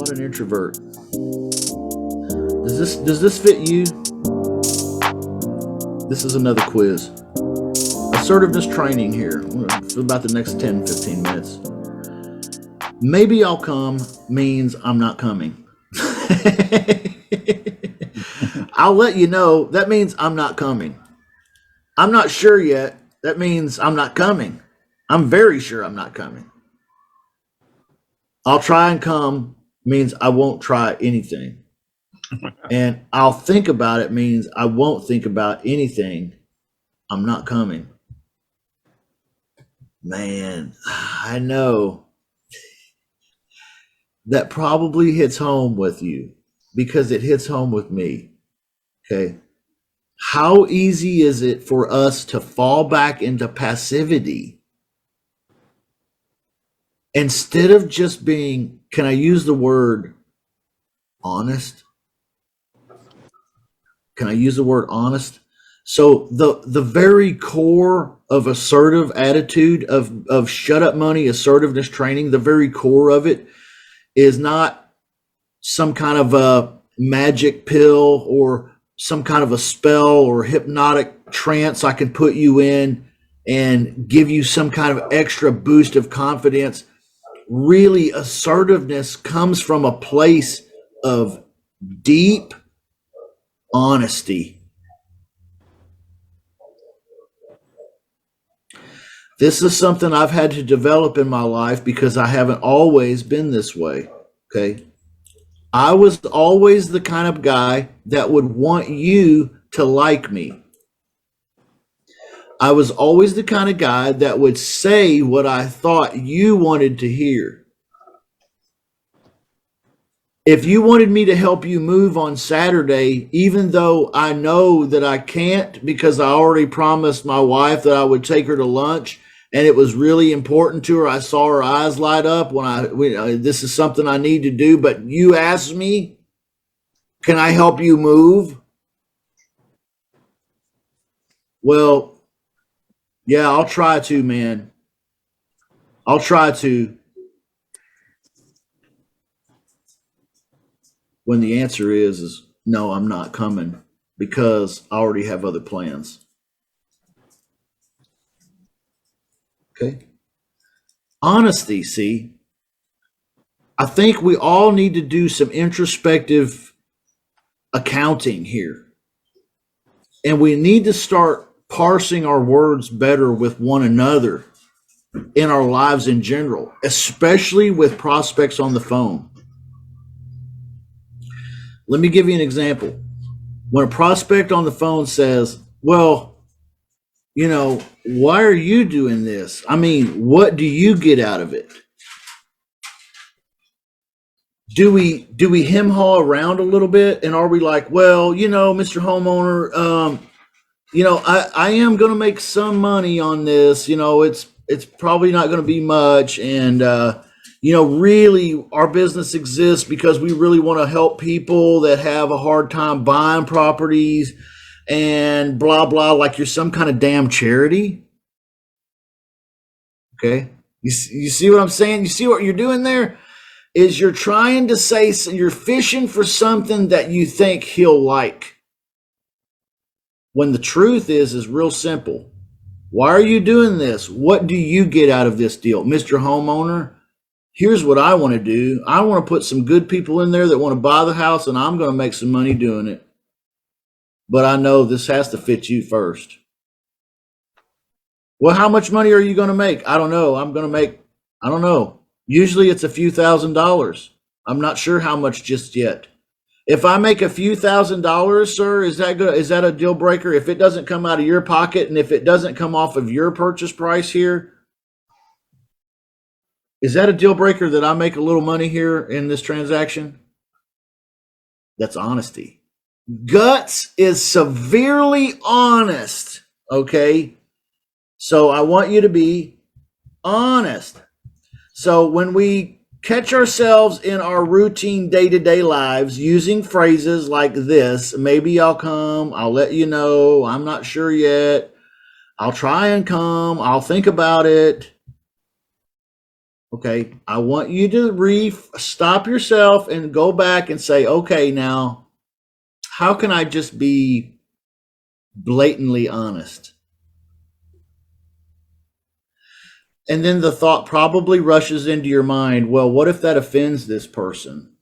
not an introvert. Does this fit you? This is another quiz. Assertiveness training here for about the next 10-15 minutes. Maybe I'll come means I'm not coming. I'll let you know. That means I'm not coming. I'm not sure yet. That means I'm not coming. I'm very sure I'm not coming. I'll try and come means I won't try anything. And I'll think about it means I won't think about anything. I'm not coming. Man, I know that probably hits home with you because it hits home with me. Okay. How easy is it for us to fall back into passivity instead of just being, can I use the word honest? Can I use the word honest? So the very core of assertive attitude of shut up money, assertiveness training, the very core of it is not some kind of a magic pill or some kind of a spell or hypnotic trance I can put you in and give you some kind of extra boost of confidence. Really, assertiveness comes from a place of deep honesty. This is something I've had to develop in my life because I haven't always been this way. Okay. I was always the kind of guy that would want you to like me. I was always the kind of guy that would say what I thought you wanted to hear. If you wanted me to help you move on Saturday, even though I know that I can't because I already promised my wife that I would take her to lunch and it was really important to her, I saw her eyes light up when this is something I need to do, but you asked me, can I help you move? Well, yeah, I'll try to, man. I'll try to. When the answer is no, I'm not coming because I already have other plans. Okay. Honesty, see, I think we all need to do some introspective accounting here. And we need to start parsing our words better with one another in our lives in general, especially with prospects on the phone. Let me give you an example. When a prospect on the phone says, well, why are you doing this? I mean, what do you get out of it? Do we hem haw around a little bit? And are we like, well, Mr. Homeowner, I am going to make some money on this. It's probably not going to be much. And, really our business exists because we really want to help people that have a hard time buying properties and blah, blah, like you're some kind of damn charity. Okay. You see what I'm saying? You see what you're doing there? Is you're trying to say, you're fishing for something that you think he'll like. When the truth is real simple. Why are you doing this? What do you get out of this deal? Mr. Homeowner, here's what I want to do. I want to put some good people in there that want to buy the house, and I'm going to make some money doing it. But I know this has to fit you first. Well, how much money are you going to make? I don't know. I don't know. Usually it's a few $1,000s. I'm not sure how much just yet. If I make a few $1,000s, sir, is that good? Is that a deal breaker? If it doesn't come out of your pocket and if it doesn't come off of your purchase price here, is that a deal breaker that I make a little money here in this transaction? That's honesty. Guts is severely honest. Okay. So I want you to be honest. So when we catch ourselves in our routine day-to-day lives using phrases like this, maybe I'll come, I'll let you know, I'm not sure yet, I'll try and come, I'll think about it. Okay, I want you to stop yourself and go back and say, okay, now, how can I just be blatantly honest? And then the thought probably rushes into your mind, well, what if that offends this person?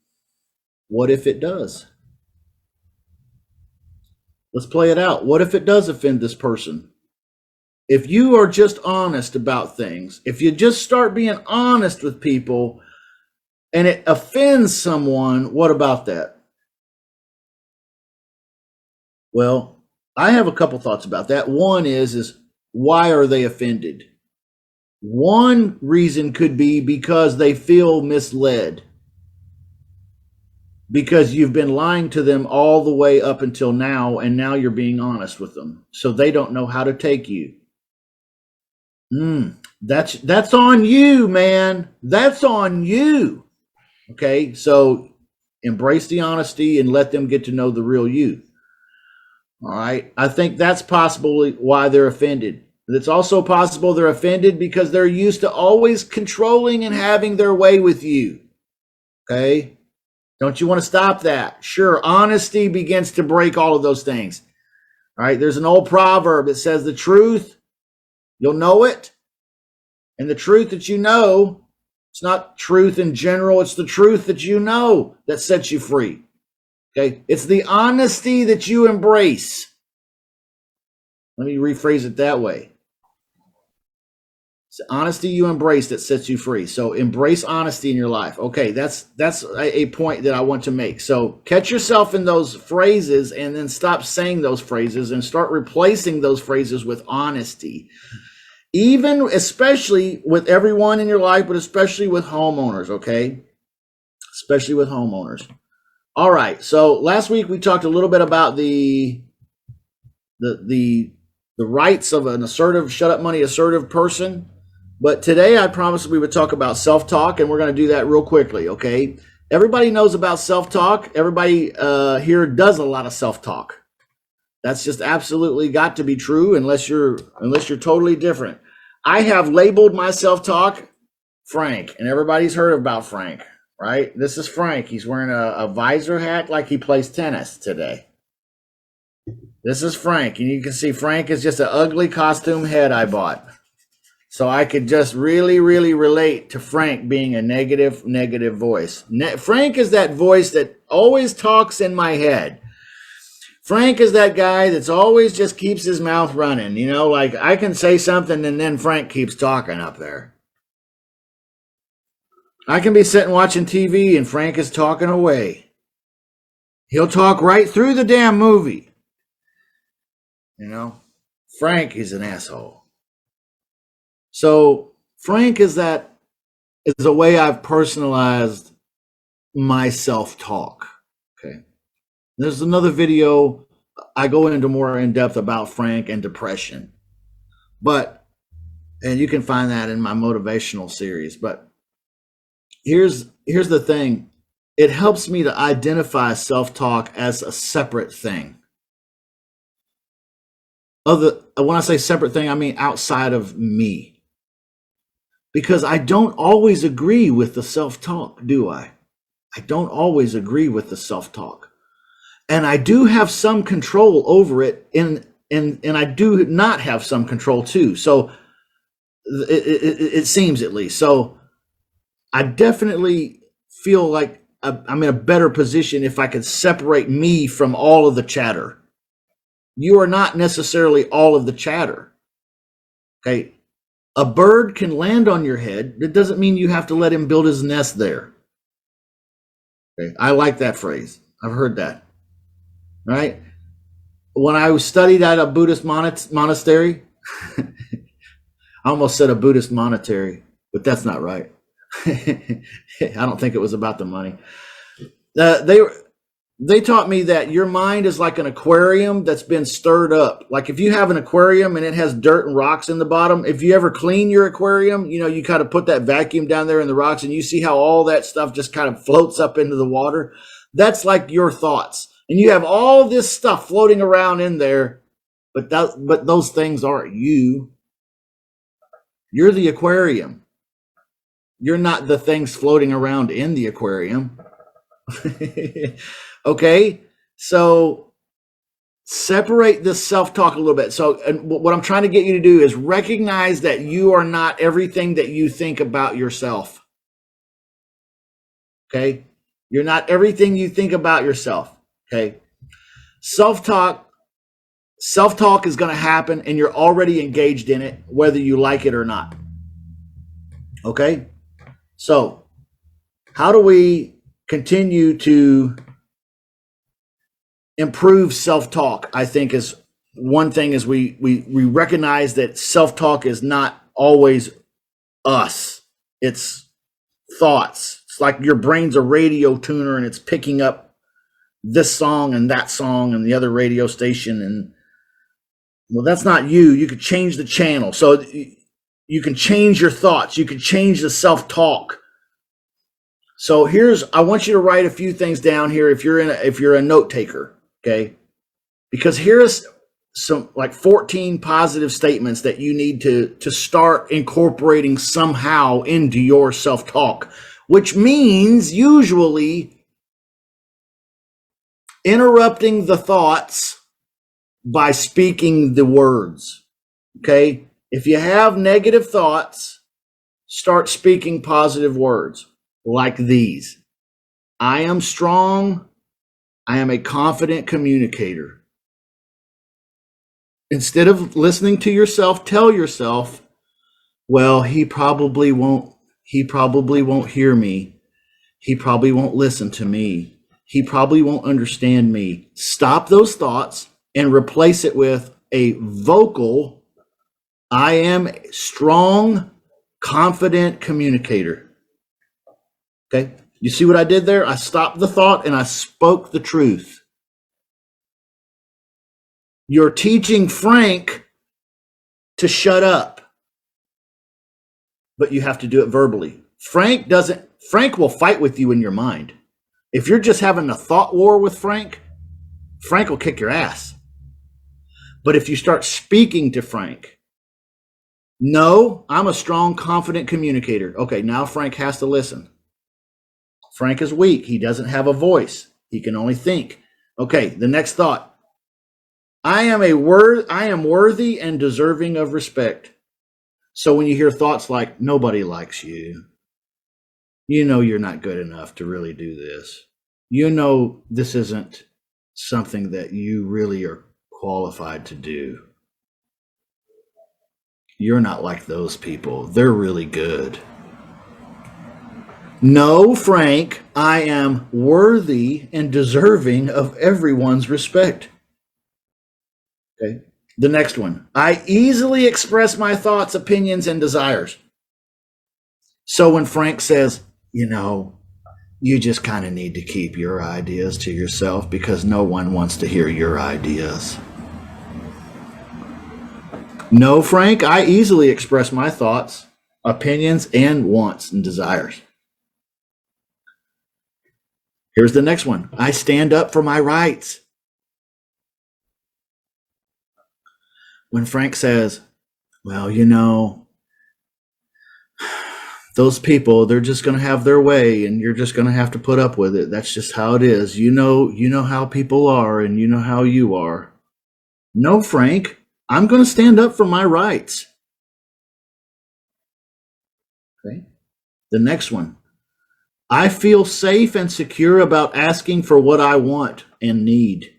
What if it does? Let's play it out. What if it does offend this person? If you are just honest about things, if you just start being honest with people and it offends someone, what about that? Well, I have a couple thoughts about that. One is why are they offended? One reason could be because they feel misled, because you've been lying to them all the way up until now, and now you're being honest with them, so they don't know how to take you. That's on you, man. That's on you. Okay, so embrace the honesty and let them get to know the real you. All right, I think that's possibly why they're offended. It's also possible they're offended because they're used to always controlling and having their way with you. Okay, don't you want to stop that? Sure, honesty begins to break all of those things. All right, there's an old proverb that says the truth, you'll know it. And the truth that you know, it's not truth in general, it's the truth that you know that sets you free. Okay, it's the honesty that you embrace. Let me rephrase it that way. It's the honesty you embrace that sets you free. So embrace honesty in your life. Okay, that's a point that I want to make. So catch yourself in those phrases and then stop saying those phrases and start replacing those phrases with honesty. Even, especially with everyone in your life, but especially with homeowners, okay? Especially with homeowners. All right, so last week we talked a little bit about the rights of an assertive, shut up money assertive person. But today I promised we would talk about self-talk, and we're going to do that real quickly, okay? Everybody knows about self-talk. Everybody here does a lot of self-talk. That's just absolutely got to be true unless you're totally different. I have labeled my self-talk Frank, and everybody's heard about Frank, right? This is Frank. He's wearing a visor hat like he plays tennis today. This is Frank, and you can see Frank is just an ugly costume head I bought. So I could just really, really relate to Frank being a negative voice. Frank is that voice that always talks in my head. Frank is that guy that's always just keeps his mouth running. You know, like I can say something and then Frank keeps talking up there. I can be sitting watching TV and Frank is talking away. He'll talk right through the damn movie. You know, Frank is an asshole. So Frank is a way I've personalized my self-talk. Okay. There's another video I go into more in depth about Frank and depression. And you can find that in my motivational series. But here's the thing. It helps me to identify self-talk as a separate thing. When I say separate thing, I mean outside of me. Because I don't always agree with the self-talk, do I? I don't always agree with the self-talk. And I do have some control over it, and I do not have some control too. So it seems, at least. So I definitely feel like I'm in a better position if I could separate me from all of the chatter. You are not necessarily all of the chatter. Okay. A bird can land on your head. That doesn't mean you have to let him build his nest there. Okay. I like that phrase. I've heard that. Right? When I studied at a Buddhist monastery, I almost said a Buddhist monetary, but that's not right. I don't think it was about the money. They taught me that your mind is like an aquarium that's been stirred up. Like if you have an aquarium and it has dirt and rocks in the bottom, if you ever clean your aquarium, you know, you kind of put that vacuum down there in the rocks and you see how all that stuff just kind of floats up into the water. That's like your thoughts. And you have all this stuff floating around in there, but those things aren't you. You're the aquarium. You're not the things floating around in the aquarium. Okay, so separate this self-talk a little bit. So, and what I'm trying to get you to do is recognize that you are not everything that you think about yourself. Okay, you're not everything you think about yourself. Okay, self-talk is going to happen, and you're already engaged in it, whether you like it or not. Okay, so how do we continue to improve self-talk? I think is one thing is we recognize that self-talk is not always us. It's thoughts. It's like your brain's a radio tuner and it's picking up this song and the other radio station. And well, that's not you. You could change the channel. So you can change your thoughts. You can change the self-talk. So I want you to write a few things down here if you're a note taker, okay? Because here's some like 14 positive statements that you need to start incorporating somehow into your self-talk, which means usually interrupting the thoughts by speaking the words, okay? If you have negative thoughts, start speaking positive words like these. I am strong. I am a confident communicator. Instead of listening to yourself, tell yourself, well, he probably won't hear me. He probably won't listen to me. He probably won't understand me. Stop those thoughts and replace it with a vocal, I am a strong, confident communicator. Okay, you see what I did there? I stopped the thought and I spoke the truth. You're teaching Frank to shut up, but you have to do it verbally. Frank will fight with you in your mind. If you're just having a thought war with Frank will kick your ass. But if you start speaking to Frank, no, I'm a strong, confident communicator. Okay, now Frank has to listen. Frank is weak. He doesn't have a voice. He can only think. Okay, the next thought. I am worthy and deserving of respect. So when you hear thoughts like, nobody likes you, you know you're not good enough to really do this. You know this isn't something that you really are qualified to do. You're not like those people. They're really good. No, Frank, I am worthy and deserving of everyone's respect. Okay. The next one. I easily express my thoughts, opinions, and desires. So when Frank says, you just kind of need to keep your ideas to yourself because no one wants to hear your ideas. No, Frank, I easily express my thoughts, opinions, and wants and desires. Here's the next one. I stand up for my rights. When Frank says, well, those people, they're just going to have their way and you're just going to have to put up with it. That's just how it is. You know how people are and you know how you are. No, Frank, I'm going to stand up for my rights. Okay. The next one. I feel safe and secure about asking for what I want and need.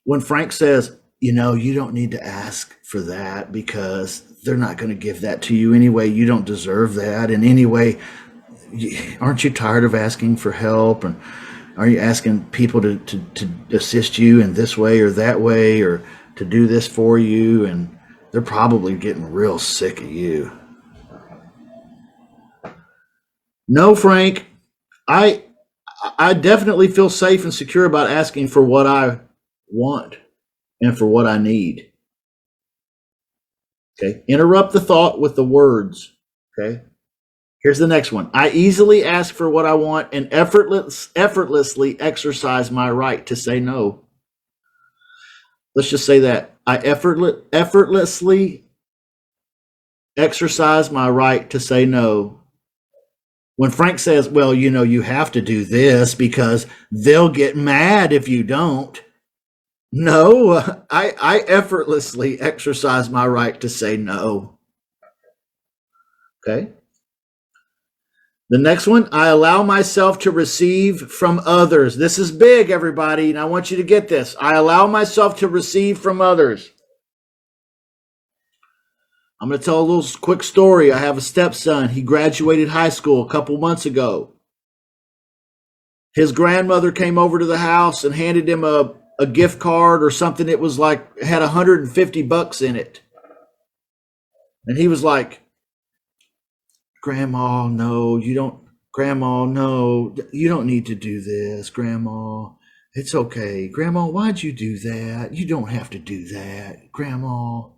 When Frank says, you don't need to ask for that because they're not going to give that to you anyway. You don't deserve that. And anyway, aren't you tired of asking for help? And are you asking people to assist you in this way or that way or to do this for you? And they're probably getting real sick of you. No, Frank, I definitely feel safe and secure about asking for what I want and for what I need. Okay. Interrupt the thought with the words. Okay. Here's the next one. I easily ask for what I want and effortlessly exercise my right to say no. Let's just say that. I effortlessly exercise my right to say no. When Frank says, well, you have to do this because they'll get mad if you don't. No, I effortlessly exercise my right to say no. Okay. The next one, I allow myself to receive from others. This is big, everybody, and I want you to get this. I allow myself to receive from others. I'm going to tell a little quick story. I have a stepson. He graduated high school a couple months ago. His grandmother came over to the house and handed him a gift card or something. It was like, had $150 in it. And he was like, Grandma, no, you don't. Grandma, no, you don't need to do this. Grandma, it's okay. Grandma, why'd you do that? You don't have to do that. Grandma.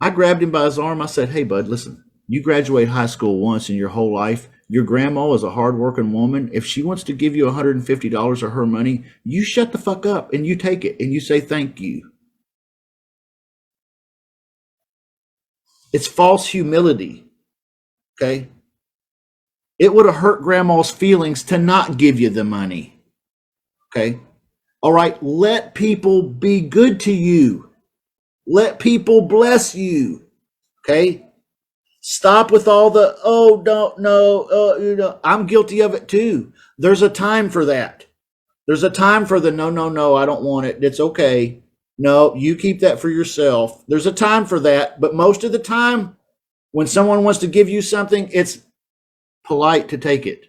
I grabbed him by his arm. I said, hey, bud, listen, you graduate high school once in your whole life. Your grandma is a hardworking woman. If she wants to give you $150 of her money, you shut the fuck up and you take it and you say thank you. It's false humility. Okay? It would have hurt grandma's feelings to not give you the money. Okay? All right, let people be good to you. Let people bless you. Okay? Stop with all the, oh, don't know, I'm guilty of it too. There's a time for that. There's a time for the no, I don't want it. It's okay. No, you keep that for yourself. There's a time for that, but most of the time, when someone wants to give you something, it's polite to take it.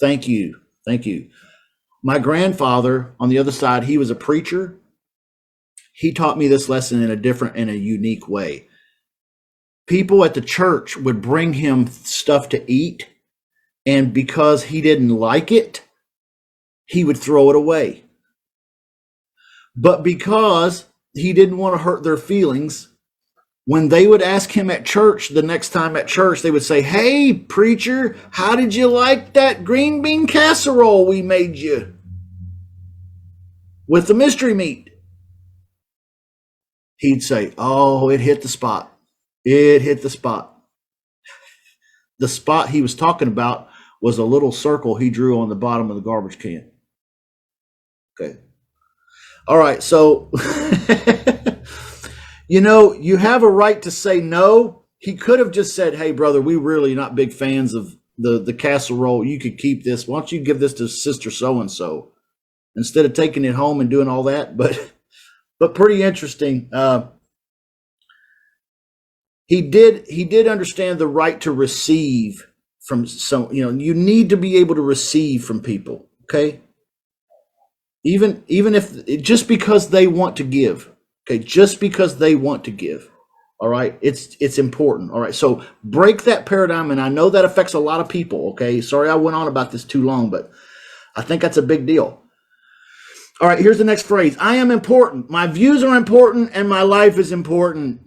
Thank you. Thank you. My grandfather, on the other side, he was a preacher. He taught me this lesson in a unique way. People at the church would bring him stuff to eat, and because he didn't like it, he would throw it away. But because he didn't want to hurt their feelings, when they would ask him at church, the next time at church, they would say, hey, preacher, how did you like that green bean casserole we made you with the mystery meat? He'd say, oh, it hit the spot. It hit the spot. The spot he was talking about was a little circle he drew on the bottom of the garbage can. Okay. All right. So, you have a right to say no. He could have just said, hey, brother, we really not big fans of the casserole. You could keep this. Why don't you give this to sister so-and-so instead of taking it home and doing all that? But pretty interesting. He did understand the right to receive from some, you need to be able to receive from people. Okay. Even if just because they want to give. Okay. Just because they want to give. All right. It's important. All right. So break that paradigm. And I know that affects a lot of people. Okay. Sorry, I went on about this too long, but I think that's a big deal. All right. Here's the next phrase. I am important. My views are important and my life is important.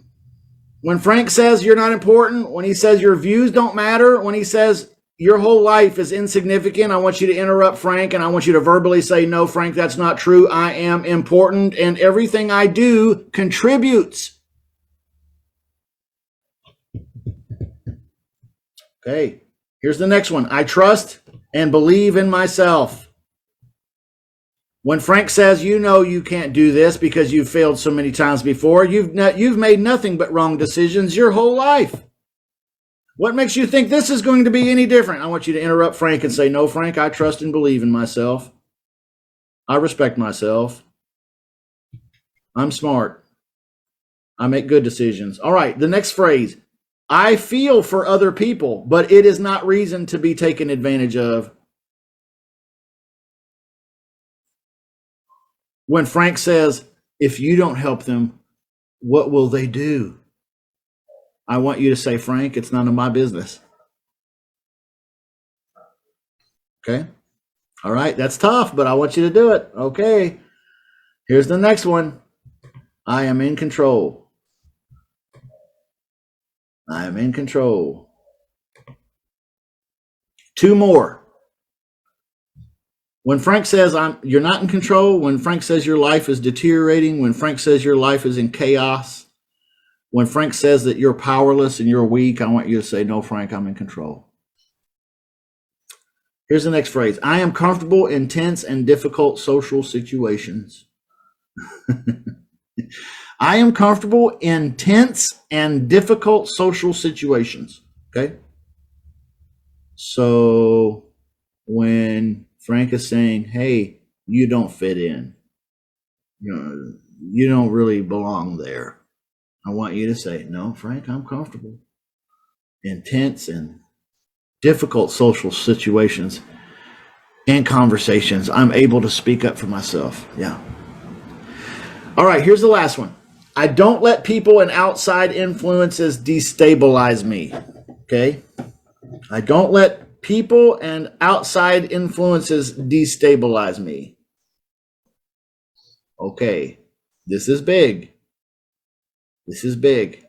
When Frank says you're not important, when he says your views don't matter, when he says your whole life is insignificant, I want you to interrupt Frank and I want you to verbally say, no, Frank, that's not true. I am important and everything I do contributes. Okay, here's the next one. I trust and believe in myself. When Frank says, you can't do this because you've failed so many times before, you've made nothing but wrong decisions your whole life. What makes you think this is going to be any different? I want you to interrupt Frank and say, no, Frank, I trust and believe in myself. I respect myself. I'm smart. I make good decisions. All right, the next phrase. I feel for other people, but it is not reason to be taken advantage of. When Frank says, if you don't help them, what will they do? I want you to say, Frank, it's none of my business. Okay. All right. That's tough, but I want you to do it. Okay. Here's the next one. I am in control. I am in control. Two more. When Frank says you're not in control, when Frank says your life is deteriorating, when Frank says your life is in chaos, when Frank says that you're powerless and you're weak, I want you to say, no, Frank, I'm in control. Here's the next phrase. I am comfortable in tense and difficult social situations. I am comfortable in tense and difficult social situations. Okay. So when Frank is saying, hey, you don't fit in, you don't really belong there, I want you to say, no, Frank, I'm comfortable in tense and difficult social situations and conversations. I'm able to speak up for myself. Yeah. All right, here's the last one. I don't let people and outside influences destabilize me. Okay? I don't let people and outside influences destabilize me. Okay. This is big. This is big.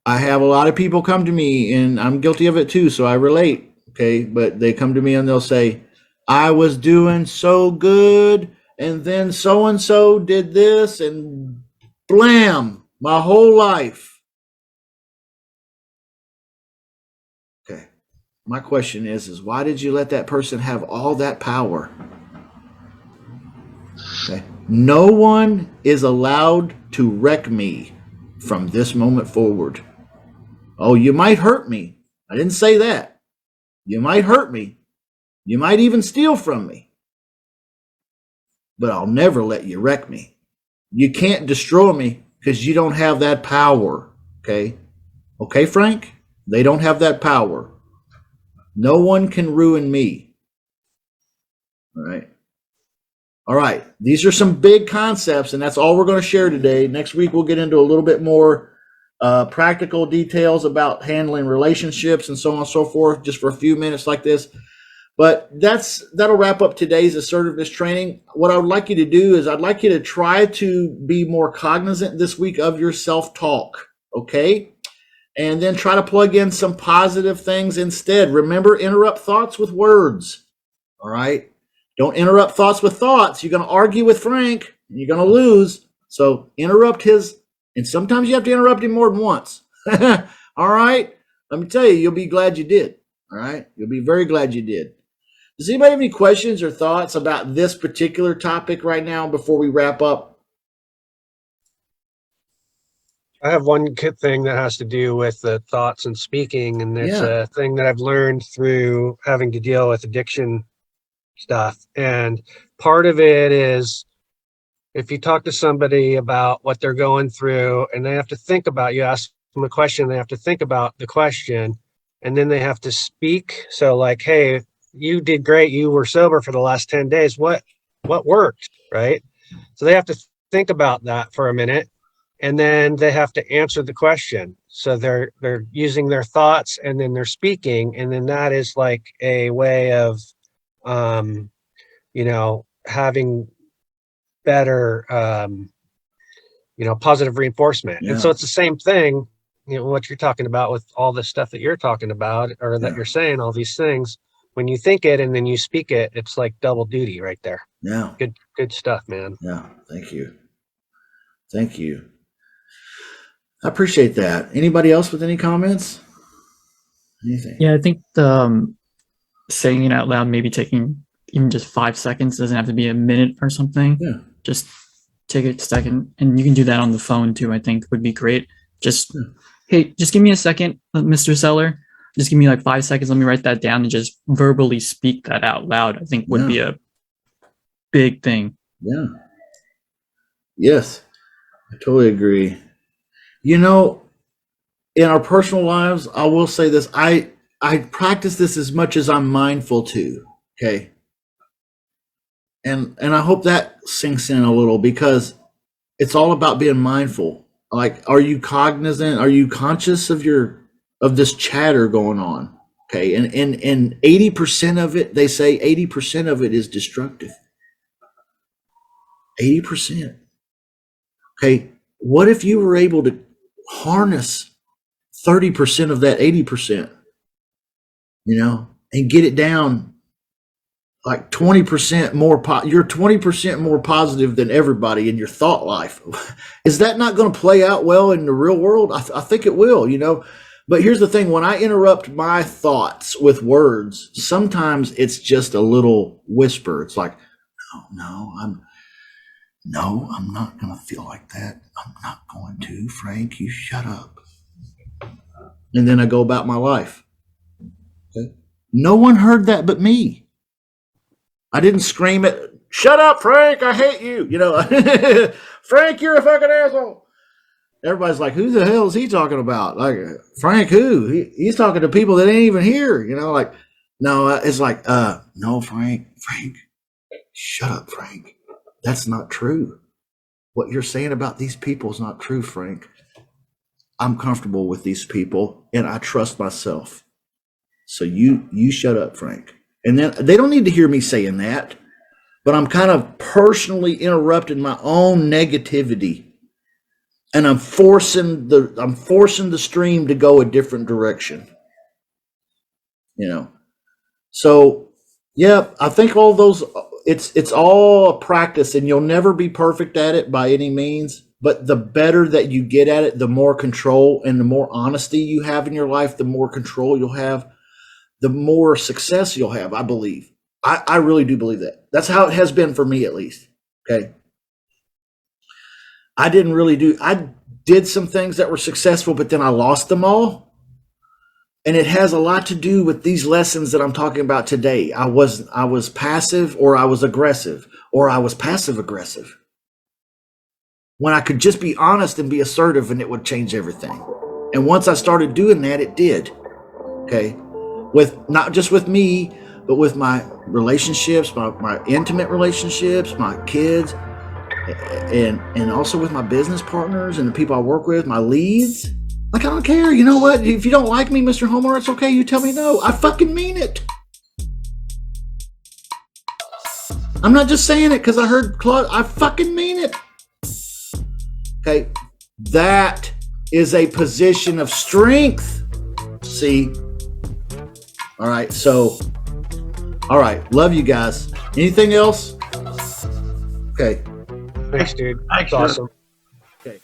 I have a lot of people come to me, and I'm guilty of it too, so I relate. Okay? But they come to me and they'll say, I was doing so good, and then so-and-so did this, and blam, my whole life. Okay. My question is why did you let that person have all that power? Okay. No one is allowed to wreck me from this moment forward. Oh, you might hurt me. I didn't say that. You might hurt me. You might even steal from me. But I'll never let you wreck me. You can't destroy me because you don't have that power. Okay? Okay, Frank? They don't have that power. No one can ruin me. All right? All right. These are some big concepts, and that's all we're going to share today. Next week, we'll get into a little bit more practical details about handling relationships and so on and so forth, just for a few minutes like this. But that'll wrap up today's assertiveness training. What I would like you to do is I'd like you to try to be more cognizant this week of your self-talk, okay? And then try to plug in some positive things instead. Remember, interrupt thoughts with words, all right? Don't interrupt thoughts with thoughts. You're going to argue with Frank, and you're going to lose. So interrupt his, and sometimes you have to interrupt him more than once. All right? Let me tell you, you'll be glad you did, all right? You'll be very glad you did. Does anybody have any questions or thoughts about this particular topic right now before we wrap up? I have one thing that has to do with the thoughts and speaking, and it's a thing that I've learned through having to deal with addiction stuff. And part of it is if you talk to somebody about what they're going through and they have to think about, you ask them a question, they have to think about the question, and then they have to speak. So like, hey, you did great. You were sober for the last 10 days. What worked, right? So they have to think about that for a minute, and then they have to answer the question. So they're using their thoughts and then they're speaking. And then that is like a way of, having better, positive reinforcement. Yeah. And so it's the same thing, what you're talking about with all the stuff that you're talking about, or that you're saying, all these things. When you think it and then you speak it, it's like double duty right there. Yeah. Good stuff, man. Yeah. Thank you. Thank you. I appreciate that. Anybody else with any comments? Anything? Yeah, I think saying it out loud, maybe taking even just 5 seconds, doesn't have to be a minute or something. Yeah. Just take a second, and you can do that on the phone too. I think would be great. Just hey, just give me a second, Mr. Seller. Just give me like 5 seconds. Let me write that down and just verbally speak that out loud. I think would be a big thing. Yeah. Yes, I totally agree. In our personal lives, I will say this. I practice this as much as I'm mindful to. Okay. And I hope that sinks in a little, because it's all about being mindful. Like, are you cognizant? Are you conscious of this chatter going on? Okay. And 80% of it, they say 80% of it is destructive. 80%. Okay. What if you were able to harness 30% of that 80%, and get it down like 20% more, you're 20% more positive than everybody in your thought life. Is that not going to play out well in the real world? I think it will, you know. But here's the thing, when I interrupt my thoughts with words, sometimes it's just a little whisper. It's like, I'm not going to feel like that. I'm not going to. Frank, you shut up. And then I go about my life. Okay? No one heard that but me. I didn't scream it, shut up, Frank, I hate you. You know, Frank, you're a fucking asshole. Everybody's like, who the hell is he talking about? Like, Frank who? He's talking to people that ain't even here. You know, like, no, it's like, no, Frank, shut up, Frank. That's not true. What you're saying about these people is not true, Frank. I'm comfortable with these people and I trust myself. So you shut up, Frank. And then they don't need to hear me saying that, but I'm kind of personally interrupting my own negativity, and I'm forcing the stream to go a different direction. You know, so yeah, I think all those it's all a practice, and you'll never be perfect at it by any means. But the better that you get at it, the more control and the more honesty you have in your life, the more control you'll have, the more success you'll have, I believe. I really do believe that. That's how it has been for me, at least. Okay. I did some things that were successful, but then I lost them all. And it has a lot to do with these lessons that I'm talking about today. I was passive, or I was aggressive, or I was passive aggressive. When I could just be honest and be assertive, and it would change everything. And once I started doing that, it did. Okay. With not just with me, but with my relationships, my intimate relationships, my kids, and also with my business partners and the people I work with, my leads. Like, I don't care. You know what? If you don't like me, Mr. Homer, it's okay. You tell me no. I fucking mean it. I'm not just saying it because I heard Claude. I fucking mean it. Okay. That is a position of strength. See? All right. So, all right. Love you guys. Anything else? Okay. Thanks, dude. Thanks, That's awesome. Okay.